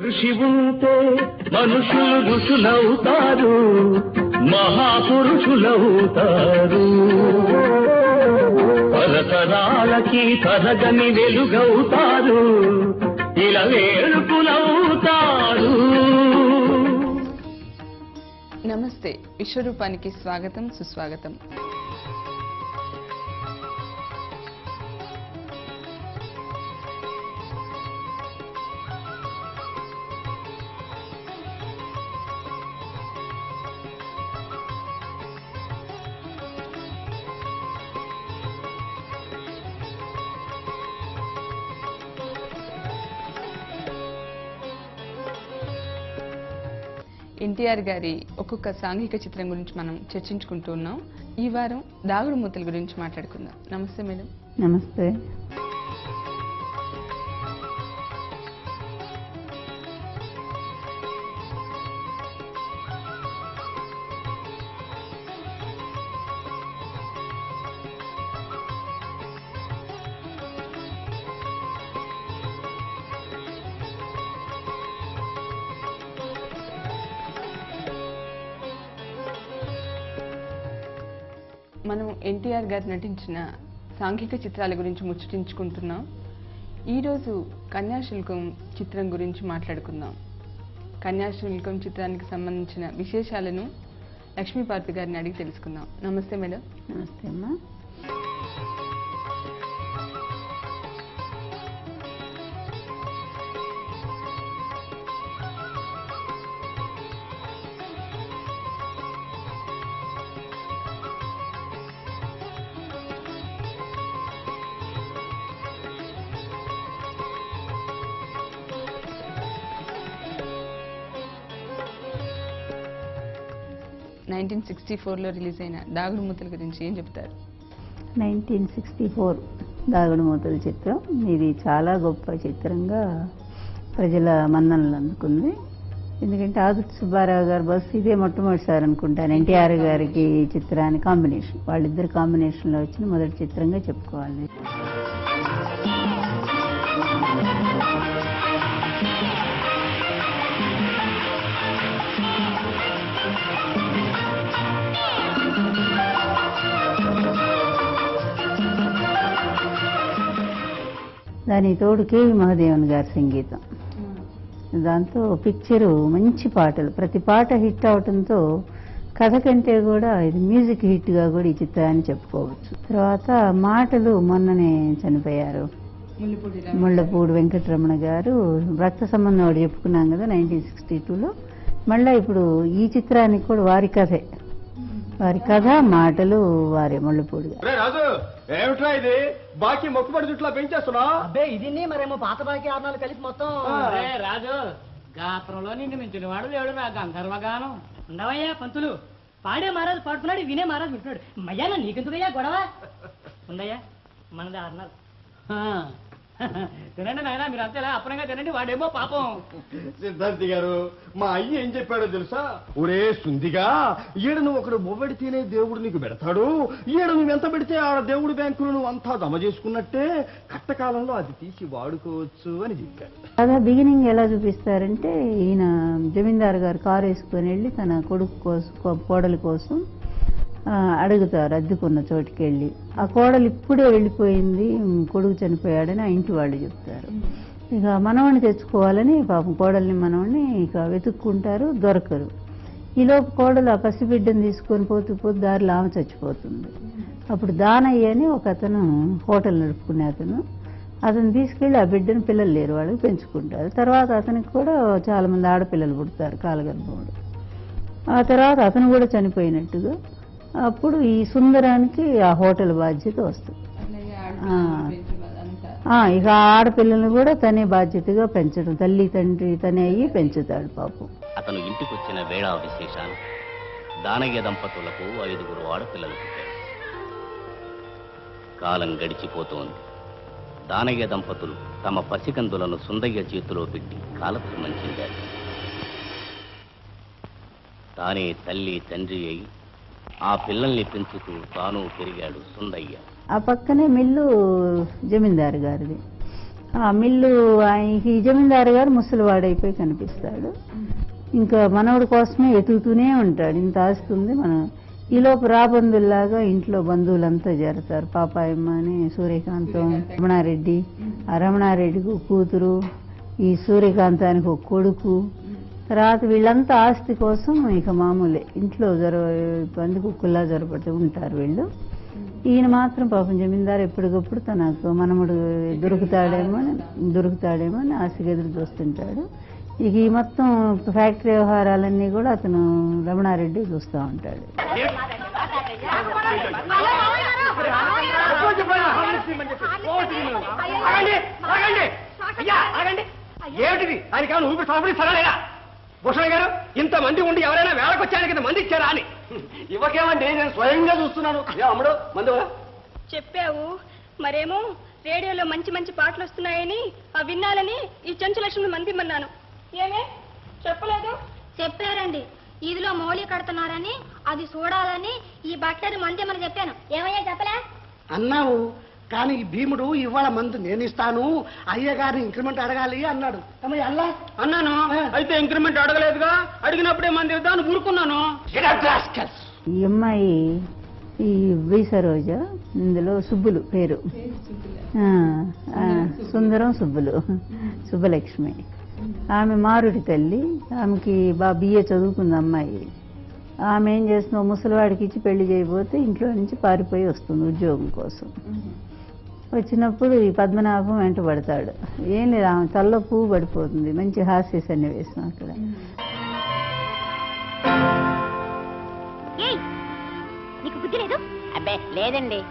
ఋషి ఉంటే మనుషులు ఋషులవుతారు, మహాపురుషులవుతారు. తరతరాలకి తరగని వెలుగవుతారు, ఇలా వేడుకులవుతారు. నమస్తే, విశ్వరూపానికి స్వాగతం, సుస్వాగతం. ఎన్టీఆర్ గారి ఒక్కొక్క సాంఘిక చిత్రం గురించి మనం చర్చించుకుంటూ ఉన్నాం. ఈ వారం దాగుడు మూతల గురించి మాట్లాడుకుందాం. నమస్తే మేడం. నమస్తే. మనం ఎన్టీఆర్ గారు నటించిన సాంఘిక చిత్రాల గురించి ముచ్చటించుకుంటున్నాం. ఈరోజు కన్యాశుల్కం చిత్రం గురించి మాట్లాడుకుందాం. కన్యాశుల్కం చిత్రానికి సంబంధించిన విశేషాలను లక్ష్మీపార్తి గారిని అడిగి తెలుసుకుందాం. నమస్తే మేడం. నమస్తే అమ్మా. నైన్టీన్ 1964లో రిలీజ్ అయిన దాగుడు మూతల గురించి ఏం చెప్తారు? 1964 దాగుడు మూతల చిత్రం. ఇది చాలా గొప్ప చిత్రంగా ప్రజల మన్ననలు అందుకుంది. ఎందుకంటే ఆదుర్తి సుబ్బారావు గారు బస్సు ఇదే మొట్టమొదటిసారి అనుకుంటాను ఎన్టీఆర్ గారికి ఈ చిత్రాన్ని కాంబినేషన్, వాళ్ళిద్దరు కాంబినేషన్లో వచ్చిన మొదటి చిత్రంగా చెప్పుకోవాలి. దాని తోడు కేవి మహాదేవన్ గారి సంగీతం. దాంతో పిక్చరు మంచి పాటలు, ప్రతి పాట హిట్ అవటంతో కథ కంటే కూడా ఇది మ్యూజిక్ హిట్గా కూడా ఈ చిత్రాన్ని చెప్పుకోవచ్చు. తర్వాత మాటలు, మొన్ననే చనిపోయారు ముళ్ళపూడి వెంకటరమణ గారు, రక్త సంబంధం ఒకటి చెప్పుకున్నాం కదా 1962లో. మళ్ళీ ఇప్పుడు ఈ చిత్రానికి కూడా వారి కథే, వారి కథ, మాటలు వారి ముళ్ళపూడి గారు. రాజు ఏమిట్రా ఇది బాకీ మొక్కుబడి చుట్లా పెంచేస్తున్నా? అబ్బే ఇది మరేమో పాత బాకీ ఆర్నాలు కలిపి మొత్తం. రాజు గాత్రంలో నిన్ను మించిన వాడు లేడు రా గంధర్వగానం. ఉండవయ్యా పంతులు, పాడే మహారాజు పాడుతున్నాడు, వినే మహారాజు వింటున్నాడు. మయ్యాన నీకెందుకయ్యా గొడవ? ఉందయ్యా మనది ఆర్నాలు. తినండి నాయన, మీరు అంతేలా అప్పనంగా తినండి. వాడేమో పాపం. సిద్ధార్థి గారు, మా అయ్య ఏం చెప్పాడో తెలుసా? ఒరే సుందిగా, ఈడ నువ్వు ఒకడు బొవ్వడితేనే దేవుడు నీకు పెడతాడు, ఈడ నువ్వు ఎంత పెడితే ఆ దేవుడి బ్యాంకులు నువ్వు అంతా జమ చేసుకున్నట్టే కష్టకాలంలో అది తీసి వాడుకోవచ్చు అని చెప్పాడు. కథ బిగినింగ్ ఎలా చూపిస్తారంటే, ఈయన జమీందారు గారు కారు వేసుకొని వెళ్ళి తన కొడుకు కోసం, కోడలి కోసం అడుగుతారు అద్దెకున్న చోటుకి వెళ్ళి. ఆ కోడలు ఇప్పుడే వెళ్ళిపోయింది, కొడుకు చనిపోయాడని ఆ ఇంటి వాళ్ళు చెప్తారు. ఇక మనవణ్ణి తెచ్చుకోవాలని పాపం కోడల్ని మనవణ్ణి ఇక వెతుక్కుంటారు, దొరకరు. ఈలోపు కోడలు ఆ పసిబిడ్డను తీసుకొని పోతూ దారిలో ఆమె చచ్చిపోతుంది. అప్పుడు దానయ్య అని ఒక అతను హోటల్ నడుపుకునే అతను తీసుకెళ్లి ఆ బిడ్డను, పిల్లలు లేరు వాళ్ళకి, పెంచుకుంటారు. తర్వాత అతనికి కూడా చాలా మంది ఆడపిల్లలు పుడతారు, కాలగర్భముడు. ఆ తర్వాత అతను కూడా చనిపోయినట్టుగా. అప్పుడు ఈ సుందరానికి ఆ హోటల్ బాధ్యత వస్తుంది. ఇక ఆడపిల్లలను కూడా తనే బాధ్యతగా పెంచడం, తల్లి తండ్రి తనే అయ్యి పెంచుతాడు పాపం. అతను ఇంటికొచ్చిన వేళా విశేషాలు దానయ్య దంపతులకు 5 ఆడపిల్లలు పుట్టారు. కాలం గడిచిపోతోంది. దానయ్య దంపతులు తమ పసికందులను సుందయ్య చేతిలో పెట్టి కాలక్రమం చెందారు. తానే తల్లి తండ్రి అయి ఆ పిల్లల్ని పెంచుతూ తాను పెరిగాడు సుందయ్య. ఆ పక్కనే మిల్లు జమీందారు గారిది. ఆ మిల్లు ఈ జమీందారు గారు ముసలివాడైపోయి కనిపిస్తాడు. ఇంకా మనవడి కోసమే వెతుకుతూనే ఉంటాడు. ఇంత ఆస్తుంది మనం ఈలోపు రాబందుల్లాగా ఇంట్లో బంధువులంతా చేరతారు. పాపాయమ్మ అని, సూర్యకాంతం, రమణారెడ్డి, ఆ రమణారెడ్డికి ఒక కూతురు, ఈ సూర్యకాంతానికి ఒక కొడుకు. తర్వాత వీళ్ళంతా ఆస్తి కోసం ఇక మామూలే ఇంట్లో పంది కుక్కుల్లా జరపడుతూ ఉంటారు వీళ్ళు. ఈయన మాత్రం పాపం జమీందారు ఎప్పటికప్పుడు తనకు మనముడు దొరుకుతాడేమో అని ఆశగా ఎదురు చూస్తుంటాడు. ఇక ఈ మొత్తం ఫ్యాక్టరీ వ్యవహారాలన్నీ కూడా అతను రమణారెడ్డి చూస్తూ ఉంటాడు. ఏమిటిది? దానికి ఏమైనా ఊపిరి సరఫరా భూషణ్ గారు, ఇంతమంది ఉండి ఎవరైనా వేళకొచ్చానికి ఇంత మంది ఇచ్చారా అని? ఇవ్వకేమండి, నేను స్వయంగా చూస్తున్నాను. అమ్ముడు మందు చెప్పావు మరేమో రేడియోలో మంచి మంచి పాటలు వస్తున్నాయని ఆ విన్నాలని ఈ చెంచు లక్ష్మి మందిమన్నాను. ఏమే చెప్పలేదు? చెప్పారండి, ఈదిలో మౌలి కడుతున్నారని అది చూడాలని ఈ బట్టలు మందిమని చెప్పాను. ఏమయ్యా చెప్పలే అన్నావు, కానీ ఈ భీముడు ఇవాళ మందు నేను ఇస్తాను, అయ్యగారిని ఇంక్రిమెంట్ అడగాలి అన్నాడు. అల్లా అన్నాను. అయితే ఇంక్రిమెంట్ అడగలేదుగా, అడిగినప్పుడే మంది ఇద్దామని ఊరుకున్నాను. ఈ అమ్మాయి ఈ వి సరోజ, ఇందులో సుబ్బులు పేరు, సుందరం సుబ్బులు, సుబ్బలక్ష్మి. ఆమె మారుడి తల్లి. ఆమెకి BA చదువుకుంది అమ్మాయి. ఆమె ఏం చేస్తుందో ముసలివాడికి ఇచ్చి పెళ్లి చేయబోతే ఇంట్లో నుంచి పారిపోయి వస్తుంది ఉద్యోగం కోసం. వచ్చినప్పుడు ఈ పద్మనాభం వెంట పడతాడు. ఏం లేదు, ఆమె తల్లో పువ్వు పడిపోతుంది. మంచి హాస్య సన్నివేశం అక్కడ. నీకు బుద్ధి లేదు? అబ్బే లేదండి.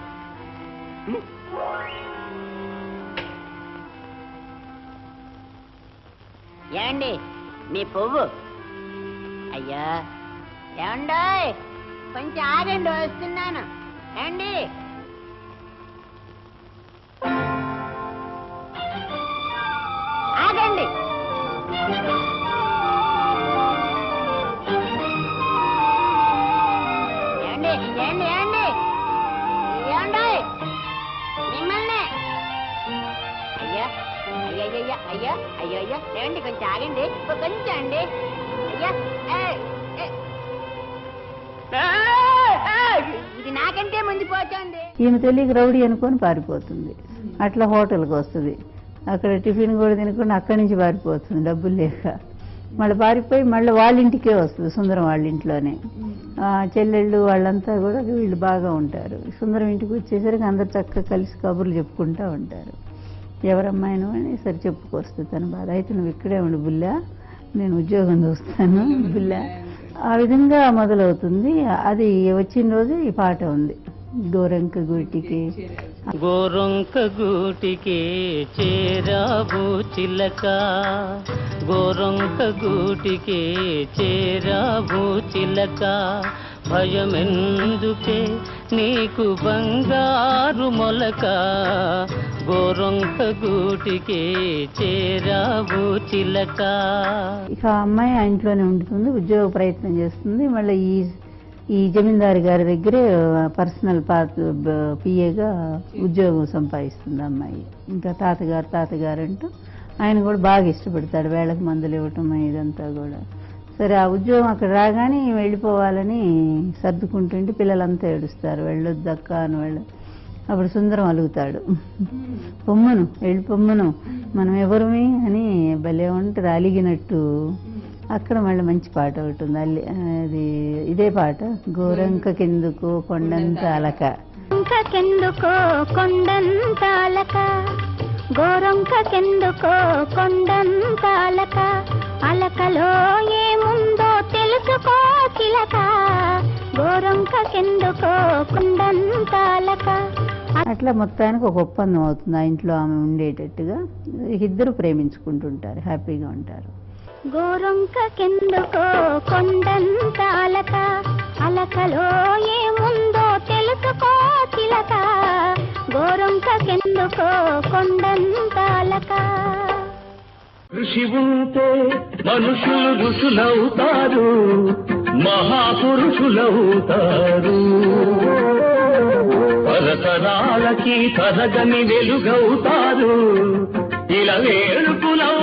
ఏమండి మీ పువ్వు? అయ్యా ఏమండో, కొంచెం ఆగండి, వస్తున్నాను. ఏమండి ఆగండి. ఏమండి ఏమండి ఏమండి ఏమండో, మిమ్మల్ని. అయ్యా అయ్యయ్యా అయ్యా అయ్యో అయ్యా, ఏమండి కొంచెం ఆగండి, కొంచెం అండి. అయ్యా ఇది నాకంటే ముందు పోతుంది. ఈమె తెలియక రౌడీ అనుకొని పారిపోతుంది. అట్లా హోటల్కి వస్తుంది. అక్కడ టిఫిన్ కూడా తినకుండా అక్కడి నుంచి పారిపోతుంది డబ్బులు లేక. మళ్ళీ పారిపోయి మళ్ళీ వాళ్ళ ఇంటికే వస్తుంది, సుందరం వాళ్ళ ఇంట్లోనే. చెల్లెళ్ళు వాళ్ళంతా కూడా వీళ్ళు బాగా ఉంటారు. సుందరం ఇంటికి వచ్చేసరికి అందరు చక్కగా కలిసి కబుర్లు చెప్పుకుంటూ ఉంటారు. ఎవరమ్మాయిను అని సరే చెప్పుకొస్తుంది తన బాధ. అయితే నువ్వు ఇక్కడే ఉండు బుల్లా, నేను ఉద్యోగం చూస్తాను బుల్లా. ఆ విధంగా మొదలవుతుంది. అది వచ్చిన రోజు ఈ పాట ఉంది, గోరంక గూటికి. గోరొంక గూటికి చేరావు చిలక, గోరొంక గూటికి చేరావు చిలక, భయమెందుకే నీకు బంగారు మొలక, గోరొంక గూటికి చేరావు చిలక. ఇక అమ్మాయి ఆ ఇంట్లోనే ఉంటుంది, ఉద్యోగ ప్రయత్నం చేస్తుంది. మళ్ళీ ఈ జమీందారు గారి దగ్గరే పర్సనల్ పిఏగా ఉద్యోగం సంపాదిస్తుంది అమ్మాయి. ఇంకా తాతగారు అంటూ ఆయన కూడా బాగా ఇష్టపడతాడు, వేళకు మందులు ఇవ్వటం ఇదంతా కూడా. సరే ఆ ఉద్యోగం అక్కడ రాగానే వెళ్ళిపోవాలని సర్దుకుంటుంటే పిల్లలంతా ఏడుస్తారు, వెళ్ళొద్దక్క అని. అప్పుడు సుందరం అలుగుతాడు, పొమ్మను వెళ్ళిపోమ్మను, మనం ఎవరిమి అని భలే ఉంటుంది అలిగినట్టు. అక్కడ మళ్ళీ మంచి పాట ఒకటి ఉంది, అది ఇదే పాట, గోరంక కెందుకో కొండంత అలక. కెందుకో కొండంత అలక, గోరంక కెందుకో కొండంత అలక, అలకలో ఏముందో తెలుసుకో చిలక, గోరంక కెందుకో కొండంత అలక. అట్లా మొత్తానికి ఒక ఒప్పందం అవుతుంది ఆ ఇంట్లో ఆమె ఉండేటట్టుగా. ఇద్దరు ప్రేమించుకుంటుంటారు, హ్యాపీగా ఉంటారు. గోరొంక కెందుకో కొండంత అలక, అలకలో ఏముందో తెలుసుకో చిలక, గోరొంక కెందుకో కొండంత అలక. ఋషి ఉంటే మనుషులు ఋషులవుతారు, మహాపురుషులవుతారు, తరతరాలకి తరగని వెలుగవుతారు, ఇలా వేడుకునవు